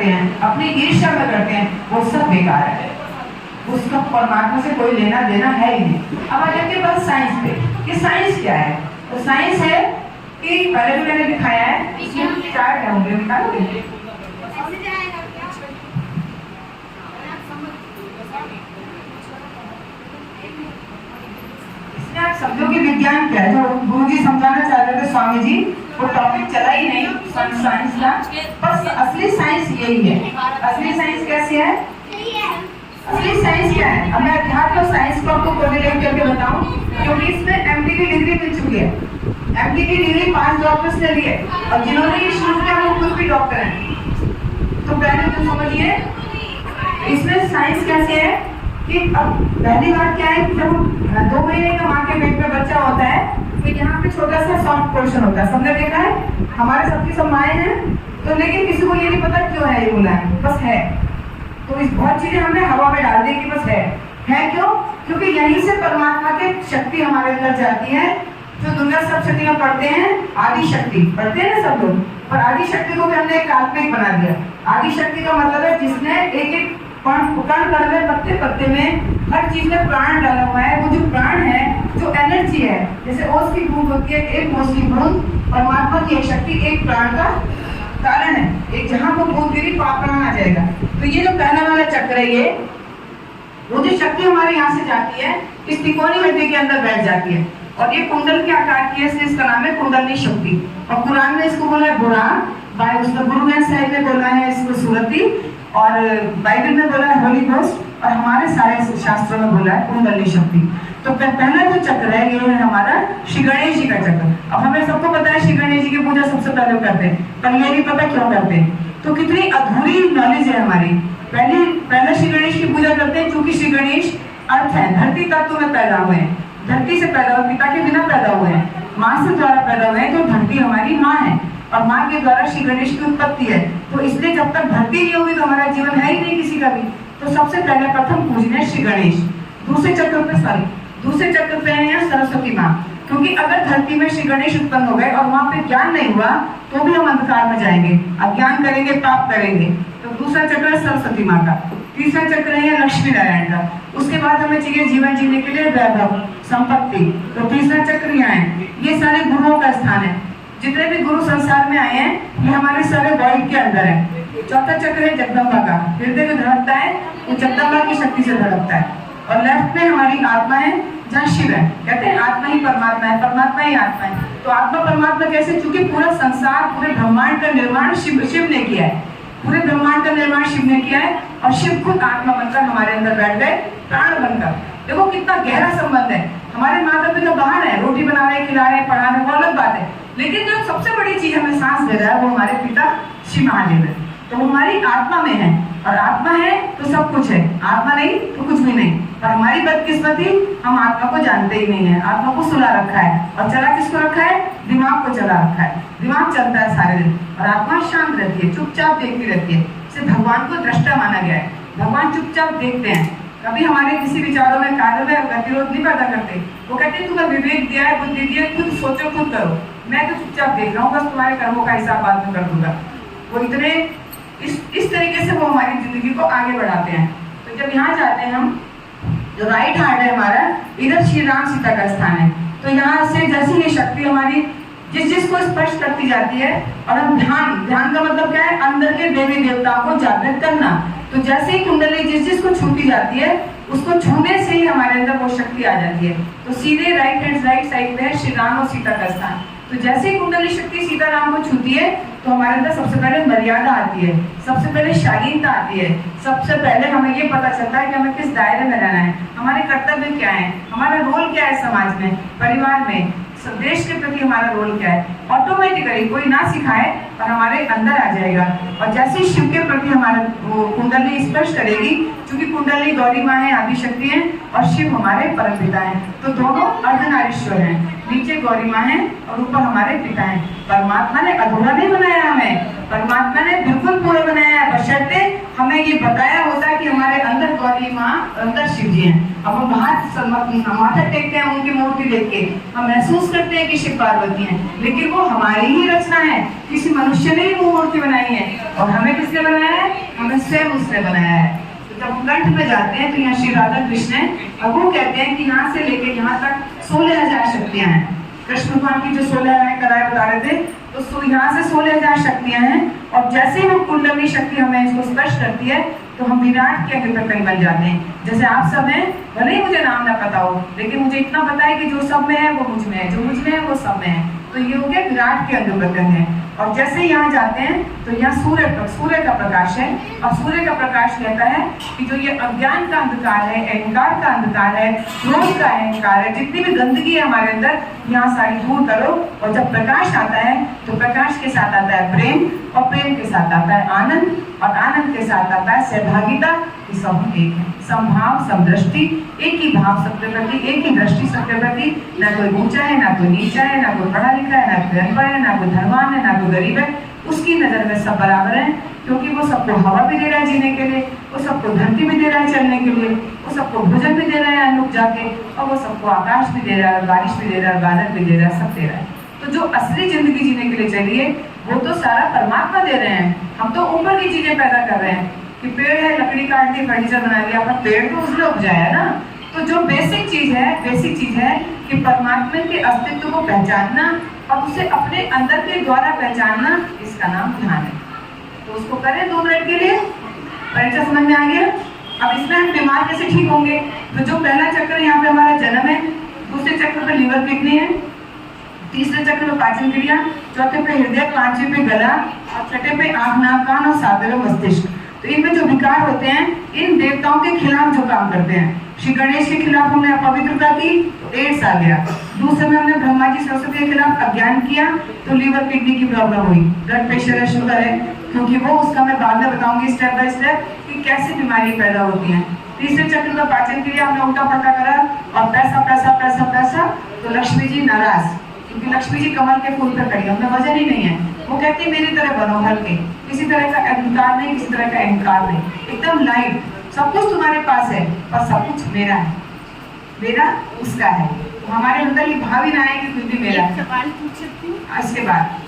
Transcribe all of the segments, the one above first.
करते हैं, अपनी ईर्ष्या में करते हैं, वो सब बेकार है। उसका परमात्मा से कोई लेना देना है ही नहीं। अब आ जाते हैं बस साइंस पे कि साइंस क्या है। तो साइंस है कि पहले भी मैंने दिखाया है, इसमें चार्ट है, उंगली निकालोगे? आप समझो कि विज्ञान क्या है। जो गुरुजी समझाना चाह रहे थे स्वामी जी, वो टॉपिक चला ही नहीं साइंस का। बस असली साइंस यही है। असली साइंस कैसी है? असली साइंस क्या है? अब मैं अध्यात्म साइंस को आपको कोरिलेट करके बताऊं, क्योंकि इसमें एमडी की डिग्री मिल चुकी है। एमडी की डिग्री 5 डॉक्टर्स ने ली है, और जिन्होंने ये शुरू किया वो खुद भी डॉक्टर हैं। तो पहले तो समझिए इसमें साइंस कैसे है कि अब पहली बात क्या है कि जब 2 महीने का माँ के पेट में बच्चा होता है तो यहाँ पे छोटा सा सॉफ्ट पोर्शन होता है, सबने देखा है। हमारे सबकी सब माएँ हैं, तो लेकिन किसी को ये नहीं पता क्यों है ये बोला है, बस है। तो इस बहुत चीजें हमने हवा में डाल दी कि बस है क्यों? क्योंकि यहीं से परमात्मा की शक्ति हमारे अंदर जाती है। जो दुर्गा सप्तशती पढ़ते हैं, आदि शक्ति पढ़ते हैं ना सब लोग, पर आदि शक्ति को भी हमने एक काल्पनिक बना दिया। आदि शक्ति का मतलब है जिसने एक एक कण में, पत्ते पत्ते में, हर चीज में प्राण डाला हुआ है। वो जो प्राण है, जो एनर्जी है, जैसे ओस की बूंद होती है, एक ओस की बूंद परमात्मा की एक शक्ति, एक प्राण का कारण है। एक जहां को बूंद गिरी प्राण आ जाएगा। तो ये जो पहला वाला चक्र है, ये वो जो शक्ति हमारे यहाँ से जाती है, इस तिकोनी हड्डी के अंदर बैठ जाती है, और ये कुंडल के आकार की है, इसलिए इसका नाम है कुंडलनी शक्ति। और कुरान में इसको बोला है बुरान, गुरु ग्रंथ साहिब ने बोला है इसको सूरती, और बाइबल में बोला है होली घोस्ट, और हमारे सारे शास्त्रों में बोला है कुंडलनी शक्ति। तो पहला जो चक्र है ये है हमारा श्री गणेश जी का चक्र। अब हमें सबको पता है श्री गणेश जी की पूजा सबसे पहले करते हैं, पर ये नहीं पता क्यों करते हैं। तो कितनी अधूरी नॉलेज है हमारी। पहले श्री गणेश की पूजा करते हैं क्योंकि श्री गणेश अर्थ है, धरती तत्व में पैदा हुए हैं, धरती से पैदा हुए, पिता के बिना पैदा हुए हैं, माँ से द्वारा पैदा हुए हैं। तो धरती हमारी माँ है, और माँ के द्वारा श्री गणेश की उत्पत्ति है। तो इसलिए जब तक धरती नहीं होगी तो हमारा जीवन है ही नहीं किसी का भी। तो सबसे पहले प्रथम पूजनीय श्री गणेश। दूसरे चक्र पे है सरस्वती माँ, क्योंकि अगर धरती में श्री गणेश उत्पन्न हो गए और वहाँ पे ज्ञान नहीं हुआ तो भी हम अंधकार में जाएंगे, अज्ञान करेंगे, पाप करेंगे। तो दूसरा चक्र है सरस्वती माँ का। तीसरा चक्र है लक्ष्मी नारायण का। उसके बाद हमें चाहिए जीवन जीने के लिए वैभव, संपत्ति। तो तीसरा चक्र यहाँ है। ये सारे गुरुओं का स्थान है। जितने भी गुरु संसार में आए हैं ये हमारे सारे बॉडी के अंदर है। चौथा चक्र है जगदम्बा का। हृदय जो धड़कता है वो जगदम्बा की शक्ति से धड़कता है। और लेफ्ट में हमारी आत्मा है, जहाँ शिव है। कहते हैं आत्मा ही परमात्मा है, परमात्मा ही आत्मा है। तो आत्मा परमात्मा कैसे? क्योंकि पूरा संसार, पूरे ब्रह्मांड का निर्माण शिव ने किया है। पूरे ब्रह्मांड का निर्माण शिव ने किया है, और शिव खुद आत्मा बनकर हमारे अंदर बैठ गए, प्राण बनकर। देखो कितना गहरा संबंध है। हमारे माता पिता बाहर है, रोटी बना रहे, खिला रहे, पढ़ा रहे, वो अलग बात है, लेकिन जो सबसे बड़ी चीज हमें सांस दे रहा है वो हमारे पिता शिव महादेव है। तो हमारी आत्मा में है, और आत्मा है तो सब कुछ है, आत्मा नहीं तो कुछ भी नहीं। और हमारी बदकिस्मती, हम आत्मा को जानते ही नहीं है, आत्मा को सुला रखा है। और चला किसको रखा है? दिमाग को चला रखा है। दिमाग चलता है सारे दिन, और आत्मा शांत रहती है, चुपचाप देखती रहती है। इसे भगवान को दृष्टा माना गया है। भगवान चुपचाप देखते हैं, कभी हमारे किसी विचारों में, कार्यों में गतिरोध नहीं पैदा करते। वो कहते हैं तुम्हें विवेक दिया है, बुद्धि दी है, खुद सोचो, खुद करो, मैं तो चुपचाप देख रहा हूँ, बस तुम्हारे कर्मों का हिसाब बाद में कर दूंगा। वो इतने इस तरीके से वो हमारी जिंदगी को आगे बढ़ाते हैं। तो जब यहाँ जाते हैं हम, जो राइट हैंड है हमारा, इधर श्री राम सीता का स्थान है। तो यहाँ से जैसी ये शक्ति हमारी जिसको स्पर्श करती जाती है, और हम ध्यान का मतलब क्या है? अंदर के देवी देवताओं को जागृत करना। तो जैसे ही कुंडली जिसको छूती जाती है, उसको छूने से ही हमारे अंदर वो शक्ति आ जाती है। तो सीधे राइट साइड में है श्री राम और सीता का स्थान। तो जैसे ही कुंडली शक्ति सीताराम को छूती है तो हमारे अंदर सबसे पहले मर्यादा आती है, सबसे पहले शालीनता आती है, सबसे पहले हमें ये पता चलता है कि हमें किस दायरे में रहना है, हमारे कर्तव्य क्या है, हमारा रोल क्या है समाज में, परिवार में, देश के प्रति हमारा रोल क्या है। ऑटोमेटिकली कोई ना सिखाए और हमारे अंदर आ जाएगा। और जैसे ही शिव के प्रति हमारा वो कुंडली स्पर्श करेगी, क्योंकि कुंडली गौरी माँ है, आदि शक्ति है, और शिव हमारे परम पिता है। तो दोनों अर्धनारीश्वर हैं, नीचे गौरी माँ है और ऊपर हमारे पिता है। परमात्मा ने अधूरा नहीं बनाया हमें, परमात्मा ने बिल्कुल पूरा बनाया है, बशर्ते हमें ये बताया होता है कि हमारे अंदर गौरी माँ, अंदर शिव जी हैं। अब हम माथा टेकते हैं उनकी मूर्ति देख के, हम महसूस करते हैं कि शिव पार्वती हैं, लेकिन वो हमारी ही रचना है, किसी मनुष्य ने ही वो मूर्ति बनाई है। और हमें किसने बनाया है? हमें स्वयं उसने बनाया है। तो जब हम कंठ में जाते हैं तो यहाँ श्री राधा कृष्ण है, और वो कहते हैं कि यहाँ से लेके यहाँ तक 16,000 शक्तियाँ हैं। कृष्ण भगवान की जो 16 कराए बता रहे थे, तो यहाँ से 16,000 शक्तियाँ हैं। और जैसे ही वो कुंडली शक्ति हमें इसको स्पर्श करती है तो हम विराट के अंग प्रकट बन जाते हैं। जैसे आप सब हैं, भले ही मुझे नाम ना पता हो, लेकिन मुझे इतना पता है कि जो सब में है वो मुझ में है, जो मुझ में है वो सब में है। तो ये हो गया विराट के अंग प्रकट है। और जैसे ही यहाँ जाते हैं तो यहाँ सूर्य का प्रकाश है। और सूर्य का प्रकाश कहता है कि जो ये अज्ञान का अंधकार है, अहंकार का अंधकार है, क्रोध का अहंकार है, जितनी भी गंदगी है हमारे अंदर, यहाँ सारी दूर करो। और जब प्रकाश आता है तो प्रकाश के साथ आता है प्रेम, और प्रेम के साथ आता है आनंद, और आनंद के साथ आता है सहभागिता, कि सब हम एक है। समभाव, समदृष्टि, एक ही भाव सबके प्रति, एक ही दृष्टि सबके प्रति। ना कोई ऊंचा है, ना कोई नीचा है, ना कोई पढ़ा लिखा है, ना कोई अनपढ़ है, ना कोई धनवान है, ना कोई गरीब है। उसकी नजर में सब बराबर है, क्योंकि वो सबको हवा भी दे रहा है जीने के लिए, वो सबको धरती भी दे रहा है चलने के लिए, वो सबको भोजन भी दे रहा है अनुप जाके, और वो सबको आकाश भी दे रहा है, बारिश भी दे रहा है, बादल भी दे रहा है, सब दे रहा है। तो जो असली जिंदगी जीने के लिए चाहिए वो तो सारा परमात्मा दे रहे हैं। हम तो ऊपर की चीजें पैदा कर रहे हैं कि पेड़ है, लकड़ी काट दी, फर्नीचर बना लिया, अपना पेड़ तो उसने उपजाया ना। तो जो बेसिक चीज है कि परमात्मा के अस्तित्व को पहचानना और उसे अपने अंदर के द्वारा पहचानना, इसका नाम ध्यान है। तो उसको करें 2 मिनट के लिए। परिचय समझ में आ गया? अब इसमें हम बीमार कैसे ठीक होंगे? तो जो पहला चक्र यहाँ पे हमारा जन्म है, दूसरे चक्र पे लिवर किडनी है, तीसरे चक्र में पाचन क्रिया, चौथे पे हृदय, पांचवे पे गला, और छठे पे आंख, नाक, कान, और सातवें मस्तिष्क। तो इनमें जो विकार होते हैं, इन देवताओं के खिलाफ जो काम करते हैं। श्री गणेश के खिलाफ हमने अपवित्रता की तो एड्स आ गया। दूसरे में हमने ब्रह्मा जी सरस्वती के खिलाफ अज्ञान किया तो लीवर किडनी की प्रॉब्लम हुई, ब्लड प्रेशर है, शुगर है, क्योंकि वो उसका मैं बाद में बताऊंगी स्टेप बाय स्टेप कि कैसे बीमारी पैदा होती है। तीसरे चक्र का पाचन क्रिया हमने उल्टा पलटा करा, और पैसा पैसा पैसा पैसा, तो लक्ष्मी जी नाराज, क्योंकि लक्ष्मी जी कमल के फूल पर खड़ी, हमने वजन ही नहीं है। वो कहती है मेरी तरह बनो हल्के, किसी तरह का अहंकार नहीं, किसी तरह का अहंकार नहीं, एकदम लाइट। सब कुछ तुम्हारे पास है पर सब कुछ मेरा है, मेरा उसका है। तो हमारे अंदर ये भाव ही ना आए कि कुछ भी मेरा है। सवाल पूछ सकती हूँ इसके बाद,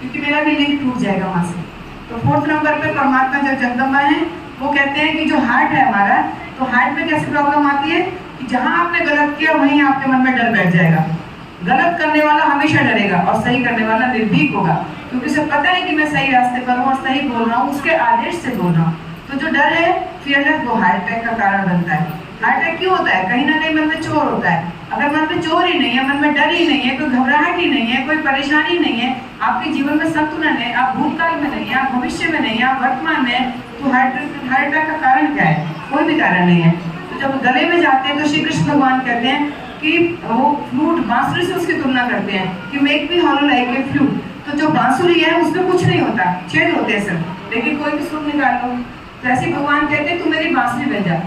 क्योंकि मेरा भी लिंक टूट जाएगा वहां से। तो 4th नंबर पे परमात्मा जब जगदम्बा है, वो कहते हैं कि जो हार्ट है हमारा, तो हार्ट में कैसी प्रॉब्लम आती है कि जहां आपने गलत किया वहीं आपके मन में डर बैठ जाएगा। गलत करने वाला हमेशा डरेगा और सही करने वाला निर्भीक होगा, क्योंकि उसे पता है कि मैं सही रास्ते पर हूँ और सही बोल रहा हूँ, उसके आदेश से बोल रहा हूँ। तो जो डर है, फियरलेस, वो हार्ट अटैक का कारण बनता है। हार्ट अटैक क्यों होता है? कहीं ना कहीं मन में चोर होता है। अगर मन में चोर ही नहीं है, मन में डर ही नहीं है, कोई घबराहट ही नहीं है, कोई परेशानी नहीं है, आपके जीवन में संतुलन है, आप भूतकाल में नहीं है, आप भविष्य में नहीं है, आप वर्तमान में, तो हार्ट अटैक का कारण क्या है? कोई भी कारण नहीं है। तो जब गले में जाते हैं तो श्री कृष्ण भगवान कहते हैं कि वो फ्लूट, बांसुरी से उसकी तुलना करते हैं कि make me hollow like a flute. तो जो बांसुरी है उसमें कुछ नहीं होता, छेद होते हैं सिर्फ, लेकिन कोई भी सुर निकाल लो। तो ऐसे भगवान कहते हैं तू मेरी बांसुरी बन जा,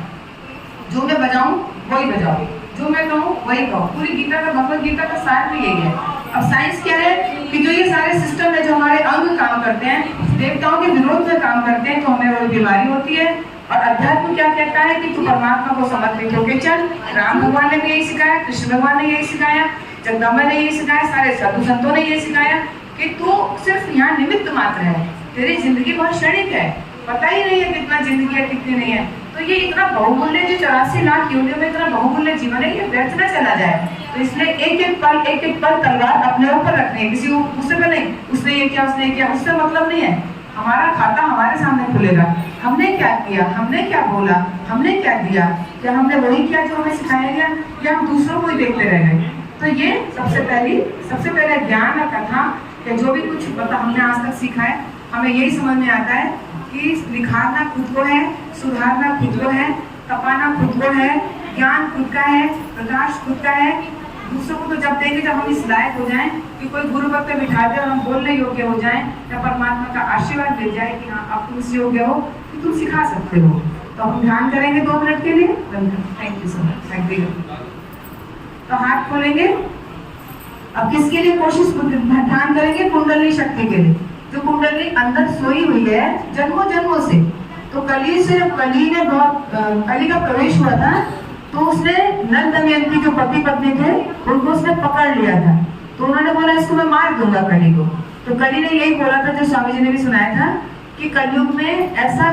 जो मैं बजाऊं वही बजाओ, जो मैं कहूँ वही कहो। पूरी गीता का, भगवत गीता का सार भी यही है। अब साइंस क्या है कि जो ये सारे सिस्टम है, जो हमारे अंग काम करते हैं, देवताओं के विरोध में काम करते हैं, तो हमें वो बीमारी होती है। और अध्यात्म क्या कहता है कि तू परमात्मा को समर्पित होकर चल। राम भगवान ने भी यही सिखाया, कृष्ण भगवान ने यही सिखाया, जगदम्बा ने यही सिखाया, सारे साधु संतों ने यही सिखाया कि तू सिर्फ यहाँ निमित्त मात्र है, तेरी जिंदगी बहुत क्षणिक है, पता ही नहीं है कितना जिंदगी है कितनी नहीं है। तो ये इतना बहुमूल्य, जो 84 लाख योनियों में इतना बहुमूल्य जीवन है, ये व्यर्थ न चला जाए। तो इसलिए एक एक पल तलवार अपने ऊपर रखनी है, किसी दूसरे पे नहीं। उसने ये किया, उसने किया, उससे मतलब नहीं है। हमारा खाता हमारे सामने खुलेगा, हमने क्या किया, हमने क्या बोला, हमने क्या दिया, क्या हमने वही किया जो हमें सिखाया गया, या हम दूसरों को ही देखते रह गए। तो ये सबसे पहले ज्ञान और कथा या जो भी कुछ हमने आज तक सीखा है, हमें यही समझ में आता है कि निखारना खुद को है, सुधारना खुद को है, तपाना खुद को है, ज्ञान खुद का है, प्रकाश खुद का है। दूसरों को तो जब देंगे जब हम इस लायक हो जाएं कि कोई गुरु वक्त पे बिठा दे और हम बोलने योग्य हो जाएं, या परमात्मा का आशीर्वाद मिल जाए कि हाँ अब तुम इस योग्य हो कि तुम सिखा सकते हो। तो हम ध्यान करेंगे 2 मिनट के लिए। Thank you so much. Thank you. तो हाथ खोलेंगे। अब किसके लिए कोशिश ध्यान करेंगे? कुंडली शक्ति के लिए, जो कुंडली अंदर सोई हुई है जन्मों जन्मों से। तो कली का प्रवेश हुआ था, तो उसने नल दमयंती जो पति पत्नी थे उनको उसने पकड़ लिया था। तो उन्होंने बोला इसको मैं मार दूंगा कली को। तो कली ने यही बोला था, जो स्वामी जी ने भी सुनाया था, कि कलयुग में ऐसा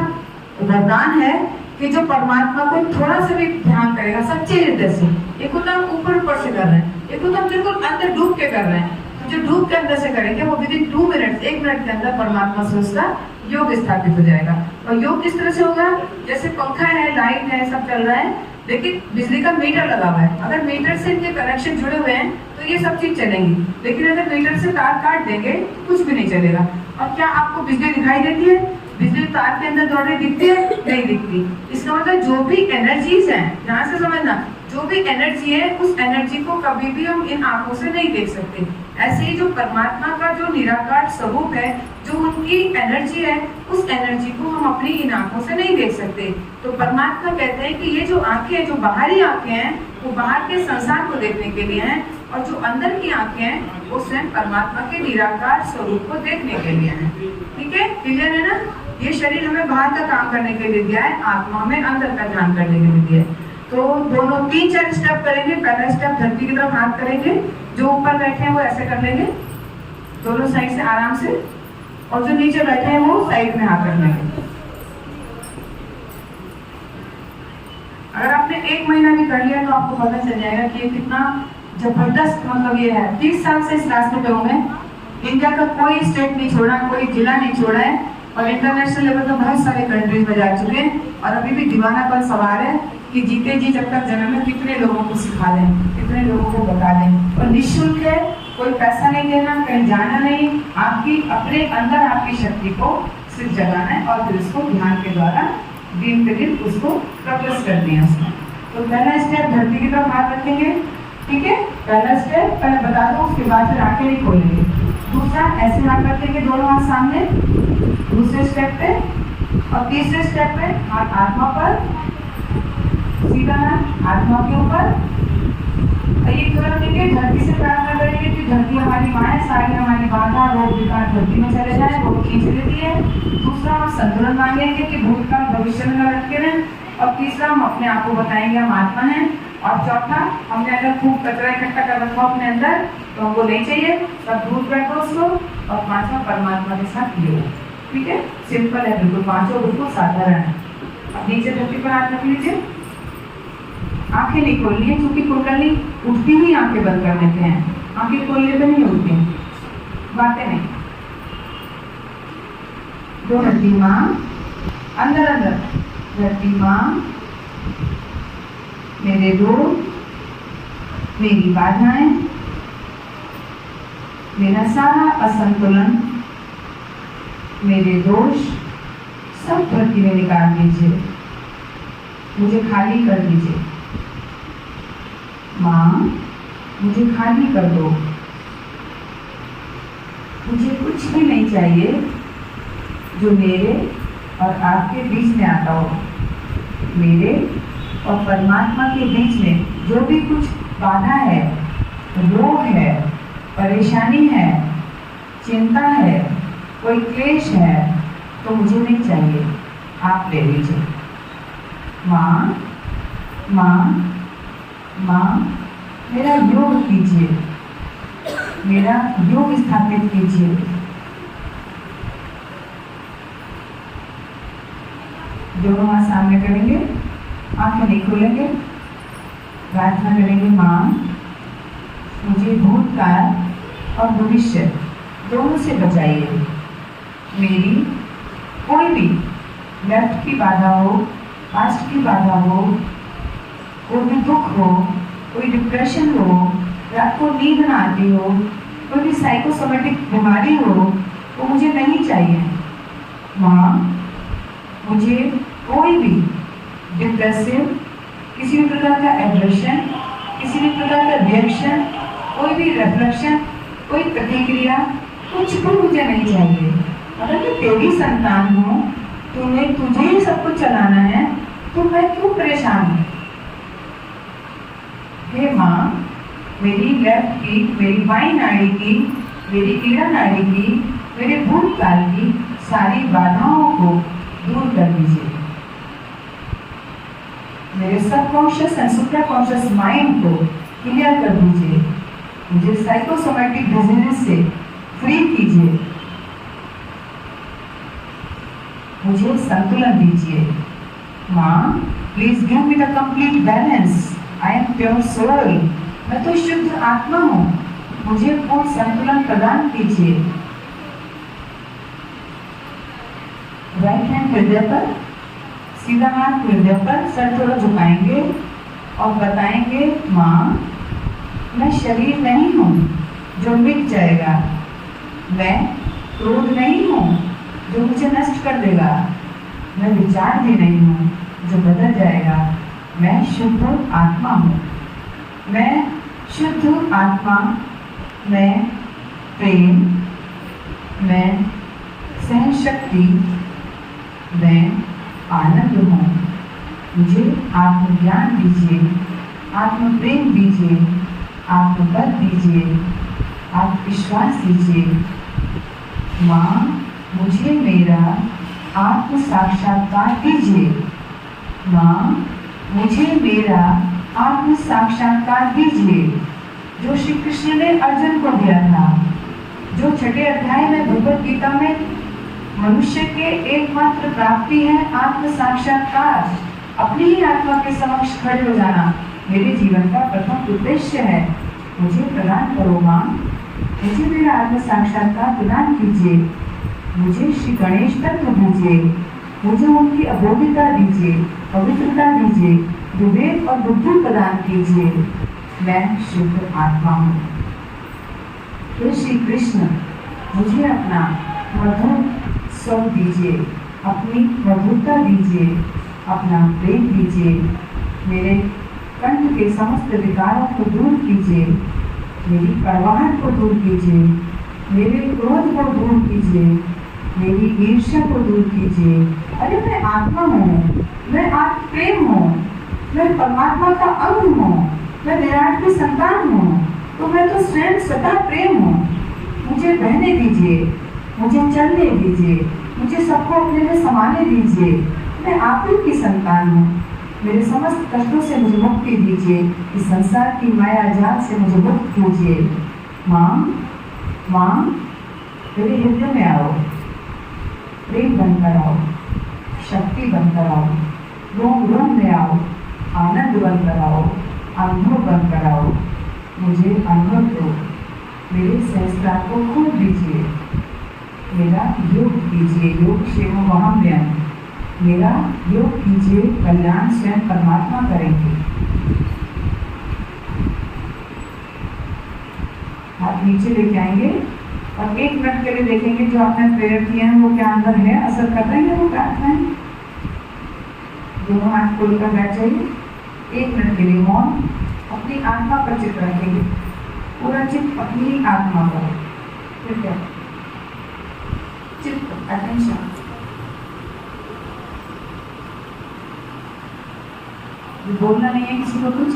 वरदान है कि जो परमात्मा को थोड़ा सा भी ध्यान करेगा सच्चे हृदय से, एक तो हम ऊपर से कर रहे हैं, एक तो हम बिल्कुल अंदर डूब के कर रहे हैं, तो जो डूब के अंदर से करेंगे वो विदिन 2 मिनट 1 मिनट के अंदर परमात्मा से उसका योग स्थापित हो जाएगा। और योग किस तरह से होगा? जैसे पंखा है, लाइट है, सब चल रहा है, लेकिन बिजली का मीटर लगा हुआ है। अगर मीटर से इनके कनेक्शन जुड़े हुए हैं तो ये सब चीज चलेंगी, लेकिन अगर मीटर से तार काट देंगे तो कुछ भी नहीं चलेगा। और क्या आपको बिजली दिखाई देती है? बिजली तार के अंदर दौड़ रही दिखती है? नहीं दिखती। इसका मतलब जो भी एनर्जीज हैं, ध्यान से समझना, जो भी एनर्जी है उस एनर्जी को कभी भी हम इन आंखों से नहीं देख सकते। ऐसे ही जो परमात्मा का जो निराकार स्वरूप है, जो उनकी एनर्जी है, उस एनर्जी को हम अपनी इन आंखों से नहीं देख सकते। तो परमात्मा कहते हैं कि ये जो आंखें, जो बाहरी आंखें हैं, वो बाहर के संसार को देखने के लिए हैं, और जो अंदर की आंखें हैं वो स्वयं परमात्मा के निराकार स्वरूप को देखने के लिए हैं। ठीक है, क्लियर है ना? ये शरीर हमें बाहर का काम करने के लिए दिया है, आत्मा हमें अंदर का ध्यान करने के लिए दिया है। तो दोनों 3-4 स्टेप करेंगे। पहला स्टेप धरती की तरफ हाथ करेंगे, जो ऊपर बैठे हैं वो ऐसे कर लेंगे दोनों साइड से आराम से, और जो नीचे बैठे हैं वो साइड में हाथ कर लेंगे। अगर आपने 1 महीना भी कर लिया तो आपको पता चल जाएगा कि ये कितना जबरदस्त, मतलब ये है। 30 साल से इस रास्ते पे हूँ मैं, इंडिया का कोई स्टेट नहीं छोड़ा, कोई जिला नहीं छोड़ा है, और इंटरनेशनल लेवल पर बहुत सारे कंट्रीज में जा चुके हैं। और अभी भी दीवानापन सवार है कि जीते जी जब तक जन्म में कितने लोगों को सिखा दें, कितने लोगों को बता दें। और निःशुल्क है, कोई पैसा नहीं देना, कहीं जाना नहीं, आपकी अपने अंदर आपकी शक्ति को सिर्फ जगाना है, और फिर उसको ध्यान के द्वारा दिन पे दिन उसको प्रकृष्ट करनी है उसमें। तो पहला स्टेप धरती की तरफ हाथ रखेंगे, ठीक है? पहला स्टेप पहले बता दो, उसके बाद फिर आंखें नहीं खोलेंगे। दूसरा ऐसे हाथ रखेंगे, दोनों हाथ सामने, दूसरे स्टेप पे। और तीसरे स्टेप पे हाथ आत्मा पर, सीधा हाथ आत्मा के ऊपर। ये क्यों रखेंगे? धरती से प्रार्थना करेंगे कि धरती हमारी माँ है, सारी हमारी बाधा रोग विकार धरती में चले जाए, वो खींच लेती है। दूसरा हम संतुलन मांगेंगे कि भूतकाल भविष्य में न रखे रहें। और तीसरा हम अपने आप को बताएंगे हम आत्मा हैं। और चौथा, हमने अगर खूब कचरा इकट्ठा कर रखा अपने अंदर तो हमको नहीं चाहिए, सब दूर बैठो उसको। और पांचवा परमात्मा के साथ योग। ठीक है, सिंपल है बिल्कुल, पांचों बिल्कुल साधारण है। अब नीचे धरती पर हाथ रख लीजिए, आंखें नहीं खोलनी है, क्योंकि कुंडली उठती ही आंखें बंद कर देते हैं, आंखें खोलने पे नहीं उठती, बातें नहीं। दो धरती माँ, अंदर अंदर धरती माँ, मेरे रोग, मेरी बाधाएं, मेरा सारा असंतुलन, मेरे दोष सब धरती में निकाल दीजिए, मुझे खाली कर दीजिए। माँ, मुझे खाली कर दो, मुझे कुछ भी नहीं चाहिए जो मेरे और आपके बीच में आता हो। मेरे और परमात्मा के बीच में जो भी कुछ बाधा है, रोग है, परेशानी है, चिंता है, कोई क्लेश है, तो मुझे नहीं चाहिए, आप ले लीजिए। माँ, माँ, माँ, मेरा योग कीजिए, मेरा योग स्थापित कीजिए। दोनों हाथ सामने करेंगे, आंखें नहीं खोलेंगे, प्रार्थना करेंगे। माँ, मुझे भूतकाल और भविष्य दोनों से बचाइए। मेरी कोई भी लेफ्ट की बाधा हो, पास्ट की बाधा हो, कोई भी दुख हो, कोई डिप्रेशन हो, रात को नींद ना आती हो, कोई भी साइकोसोमेटिक बीमारी हो, वो मुझे नहीं चाहिए। माँ, मुझे कोई भी डिप्रेसिव, किसी भी प्रकार का एग्रेशन, किसी भी प्रकार का रिएक्शन, कोई भी रिफ्लेक्शन, कोई प्रतिक्रिया, कुछ भी मुझे नहीं चाहिए। अगर मैं तेरी संतान हूँ, तुझे ही सब कुछ चलाना है, तो मैं क्यों परेशान हूँ? हे माँ, मेरी लेफ्ट की, मेरी बाई नाड़ी की, मेरी ईड़ा नाड़ी की, मेरे भूतकाल की सारी बाधाओं को दूर कर दीजिए। मेरे सबकॉन्शियस एंड सुपरकॉन्शियस माइंड को क्लियर कर दीजिए। मुझे साइकोसोमैटिक डिजीज से फ्री कीजिए। मुझे संतुलन दीजिए। माँ, please give me the complete balance. I am pure soul. मैं तो शुद्ध आत्मा हूँ, मुझे पूर्ण संतुलन प्रदान कीजिए। राइट हैंड हृदय पर, सीधा हाथ हृदय पर, सर थोड़ा झुकाएंगे और बताएंगे, माँ, मैं शरीर नहीं हूँ जो मिट जाएगा। मैं क्रोध नहीं हूँ जो मुझे नष्ट कर देगा। मैं विचार भी नहीं हूँ जो बदल जाएगा। मैं शुद्ध आत्मा हूँ। मैं शुद्ध आत्मा। मैं प्रेम, मैं सहन शक्ति, मैं आनंद हूँ। मुझे आत्मज्ञान दीजिए, आत्म प्रेम दीजिए, आत्मबल दीजिए, आत्मविश्वास दीजिए। माँ, मुझे मेरा आत्म साक्षात्कार दीजिए। माँ, मुझे मेरा आत्म साक्षात्कार दीजिए, जो श्री कृष्ण ने अर्जुन को दिया था, जो 6 अध्याय में भगवद गीता में मनुष्य के एकमात्र प्राप्ति है आत्म साक्षात्कार। अपनी ही आत्मा के समक्ष खड़े हो जाना मेरे जीवन का प्रथम उद्देश्य है। मुझे प्रदान करो माँ, मुझे मेरा आत्म साक्षात्कार प्रदान कीजिए। मुझे श्री गणेश तत्व दीजिए, मुझे उनकी अबोधिता दीजिए, पवित्रता दीजिए, विवेक और बुद्धि प्रदान कीजिए। मैं शुद्ध आत्मा हूँ। हे श्री कृष्ण, मुझे अपना मधुर स्वर दीजिए, अपनी मधुरता दीजिए, अपना प्रेम दीजिए। मेरे कंठ के समस्त विकारों को दूर कीजिए, मेरी कड़वाहट को दूर कीजिए, मेरे क्रोध को दूर कीजिए, मेरी ईर्ष्या को दूर कीजिए। अरे मैं आत्मा हूँ, मैं आत्म प्रेम हूँ, मैं परमात्मा का अंग हूँ, मैं विराट की संतान हूँ, तो मैं तो स्वयं स्वतः प्रेम हूँ। मुझे बहने दीजिए, मुझे चलने दीजिए, मुझे सबको अपने में समाने दीजिए। मैं आप ही की संतान हूँ। मेरे समस्त कष्टों से मुझे मुक्ति दीजिए। इस संसार की माया जाल से मुझे मुक्त कीजिए। माँ, माँ, मेरे हृदय में आओ, प्रेम बनकर आओ, शक्ति बनकर आओ, रोम रोम में आओ, आनंद बनकर आओ, अनुभव बनकर आओ। मुझे अनुभव दो, मेरे सहस्त्रार को खोल दीजिए। मेरा योग कीजिए, योग क्षेम वहाम्यम। मेरा योग कीजिए, कल्याण स्वयं परमात्मा करेंगे। हाथ नीचे लेके आएंगे और 1 मिनट के लिए देखेंगे जो आपने प्रेयर किए हैं वो क्या अंदर है, असर कर रहे हैं वो प्रार्थनाएं। दोनों हाथ खोलकर बैठ जाइए। 1 मिनट के लिए मौन, अपनी आत्मा पर चित्त रखेंगे, पूरा चित्त अपनी आत्मा पर। ठीक है, चित्त, अटेंशन। बोलना नहीं है किसी को कुछ।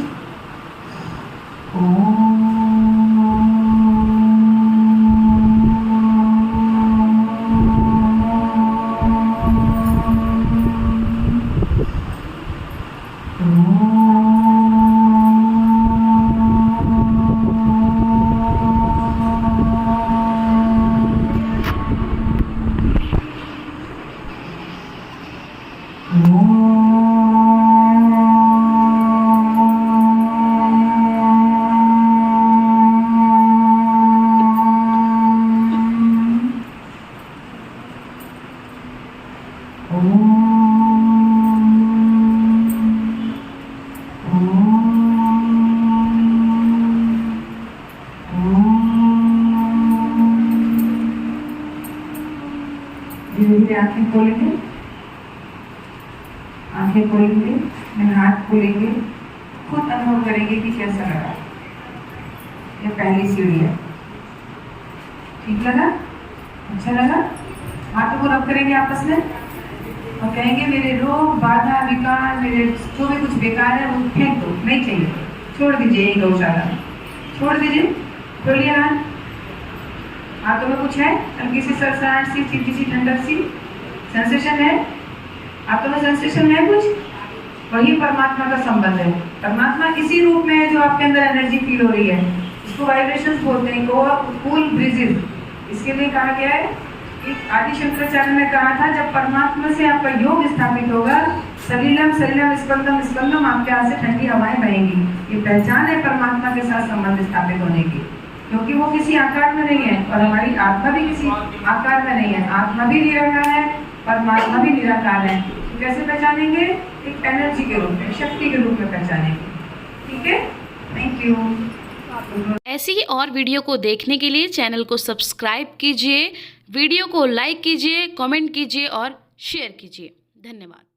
आंखें खोलेंगे, आंखें खोलेंगे, मैं हाथ खोलेंगे, खुद अनुभव करेंगे कि कैसा लगा। ये पहली सीढ़ी है। ठीक लगा? अच्छा लगा? हाथों को रब करेंगे आपस में और कहेंगे मेरे रोग, बाधा, विकार, मेरे जो भी कुछ बेकार है वो फेंक दो, नहीं चाहिए, छोड़ दीजिए। ये गौशाला छोड़ दीजिए। खोलिए हाथ। हाथों में कुछ है, हल्की सी सरसराहट सी, सीधी सी ठंडक सी सेंसेशन है। आत्मा सेंसेशन है कुछ, वही परमात्मा का संबंध है। परमात्मा इसी रूप में है जो आपके अंदर एनर्जी फील हो रही है, इसको वाइब्रेशंस बोलते हैं, कूल ब्रीजेस। इसके लिए कहा गया है, आदि शंकराचार्य ने कहा था, जब परमात्मा से आपका योग स्थापित होगा, सलिलम सलिलम स्पंदम स्पंदम, आपके हाथ से ठंडी हवाएं बहेंगी। ये पहचान है परमात्मा के साथ संबंध स्थापित होने की, क्योंकि वो किसी आकार में नहीं है और हमारी आत्मा भी किसी आकार में नहीं है। आत्मा भी निराकार है, परमात्मा भी निराकार है। तो कैसे पहचानेंगे? एक एनर्जी के रूप में, शक्ति के रूप में पहचानेंगे। ठीक है, थैंक यू। ऐसी ही और वीडियो को देखने के लिए चैनल को सब्सक्राइब कीजिए, वीडियो को लाइक कीजिए, कमेंट कीजिए और शेयर कीजिए। धन्यवाद।